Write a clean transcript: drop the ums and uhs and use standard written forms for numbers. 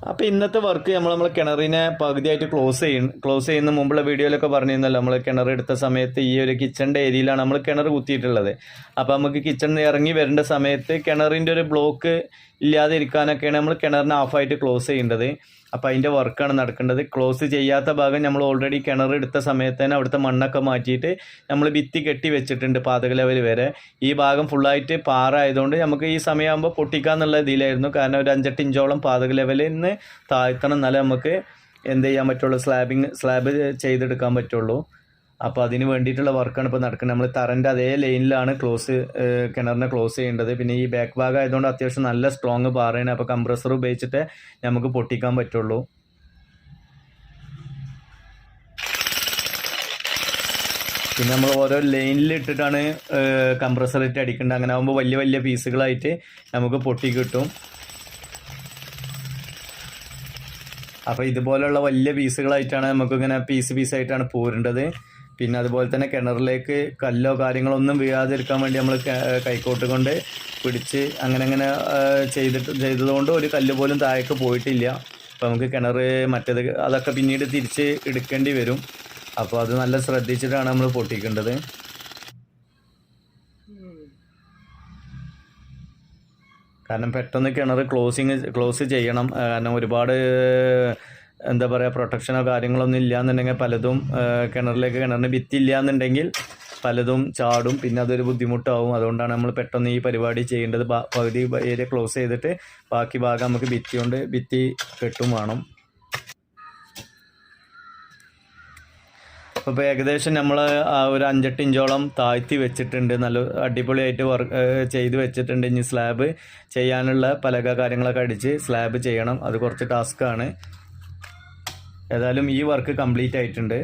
അപ്പോൾ ഇന്നത്തെ വർക്ക് നമ്മളെ കിണറിനെ പകുതിയായിട്ട് ക്ലോസ് ചെയ്യുന്ന മുമ്പുള്ള വീഡിയോയിലൊക്കെ പറഞ്ഞിരുന്നല്ലോ, നമ്മൾ കിണർ എടുത്ത സമയത്ത് ഈ ഒരു കിച്ചണിൻ്റെ ഏരിയയിലാണ് നമ്മൾ കിണർ കുത്തിയിട്ടുള്ളത്. അപ്പോൾ നമുക്ക് കിച്ചണിൽ നിന്ന് ഇറങ്ങി വരേണ്ട സമയത്ത് കിണറിൻ്റെ ഒരു ബ്ലോക്ക് ഇല്ലാതിരിക്കാനൊക്കെയാണ് നമ്മൾ കിണറിനെ ഓഫായിട്ട് ക്ലോസ് ചെയ്യേണ്ടത്. അപ്പോൾ അതിൻ്റെ വർക്കാണ് നടക്കേണ്ടത്. ക്ലോസ് ചെയ്യാത്ത ഭാഗം നമ്മൾ ഓൾറെഡി കിണർ എടുത്ത സമയത്ത് തന്നെ അവിടുത്തെ മണ്ണൊക്കെ മാറ്റിയിട്ട് നമ്മൾ ഭിത്തി കെട്ടി വെച്ചിട്ടുണ്ട് പാതക ലെവൽ വരെ. ഈ ഭാഗം ഫുള്ളായിട്ട് പാറ ആയതുകൊണ്ട് നമുക്ക് ഈ സമയമാകുമ്പോൾ പൊട്ടിക്കാന്നുള്ള ഇതിലായിരുന്നു. കാരണം ഒരു 5-8 ഇഞ്ചോളം പാതക ലെവലിൽ നിന്ന് താഴ്ത്തണം, എന്നാലേ നമുക്ക് എന്ത് ചെയ്യാൻ പറ്റുള്ളൂ, സ്ലാബ് ചെയ്തെടുക്കാൻ പറ്റുള്ളൂ. അപ്പോൾ അതിന് വേണ്ടിയിട്ടുള്ള വർക്കാണ് ഇപ്പോൾ നടക്കുന്നത്. നമ്മൾ തറൻ്റെ അതേ ലൈനിലാണ് കിണറിനെ ക്ലോസ് ചെയ്യേണ്ടത്. പിന്നെ ഈ ബാക്ക് ഭാഗം ആയതുകൊണ്ട് അത്യാവശ്യം നല്ല സ്ട്രോങ് പാറയാണ്. അപ്പോൾ കംപ്രസർ ഉപയോഗിച്ചിട്ട് നമുക്ക് പൊട്ടിക്കാൻ പറ്റുള്ളൂ. പിന്നെ നമ്മൾ ഓരോ ലൈനിൽ ഇട്ടിട്ടാണ് കംപ്രസർ ഇട്ട് അടിക്കേണ്ടത്. അങ്ങനെ ആകുമ്പോൾ വലിയ വലിയ പീസുകളായിട്ട് നമുക്ക് പൊട്ടി കിട്ടും. അപ്പോൾ ഇതുപോലെയുള്ള വലിയ പീസുകളായിട്ടാണ് നമുക്കിങ്ങനെ പീസായിട്ടാണ് പോരേണ്ടത്. പിന്നെ അതുപോലെ തന്നെ കിണറിലേക്ക് കല്ലോ കാര്യങ്ങളോ ഒന്നും വീഴാതിരിക്കാൻ വേണ്ടി നമ്മൾ കൈക്കോട്ട് കൊണ്ട് പിടിച്ച് അങ്ങനെ ചെയ്തതുകൊണ്ട് ഒരു കല്ല് പോലും താഴേക്ക് പോയിട്ടില്ല. അപ്പോൾ നമുക്ക് കിണർ അതൊക്കെ പിന്നീട് തിരിച്ച് എടുക്കേണ്ടി വരും. അപ്പോൾ അത് നല്ല ശ്രദ്ധിച്ചിട്ടാണ് നമ്മൾ പൊട്ടിക്കേണ്ടത്. കാരണം പെട്ടെന്ന് കിണർ ക്ലോസ് ചെയ്യണം. കാരണം ഒരുപാട് എന്താ പറയുക, പ്രൊട്ടക്ഷനോ കാര്യങ്ങളൊന്നും ഇല്ലയെന്നുണ്ടെങ്കിൽ പലതും കിണറിന് ഭിത്തില്ല എന്നുണ്ടെങ്കിൽ പലതും ചാടും. പിന്നെ അതൊരു ബുദ്ധിമുട്ടാവും. അതുകൊണ്ടാണ് നമ്മൾ പെട്ടെന്ന് ഈ പരിപാടി ചെയ്യേണ്ടത്. പകുതി ഏരിയ ക്ലോസ് ചെയ്തിട്ട് ബാക്കി ഭാഗം നമുക്ക് ഭിത്തി കെട്ടും വേണം. അപ്പോൾ ഏകദേശം നമ്മൾ ഒരു 5-8 ഇഞ്ചോളം താഴ്ത്തി വെച്ചിട്ടുണ്ട്. നല്ല അടിപൊളിയായിട്ട് ചെയ്ത് വെച്ചിട്ടുണ്ട്. ഇനി സ്ലാബ് ചെയ്യാനുള്ള പലക കാര്യങ്ങളൊക്കെ അടിച്ച് സ്ലാബ് ചെയ്യണം. അത് കുറച്ച് ടാസ്ക്കാണ്. ഏതായാലും ഈ വർക്ക് കംപ്ലീറ്റ് ആയിട്ടുണ്ട്.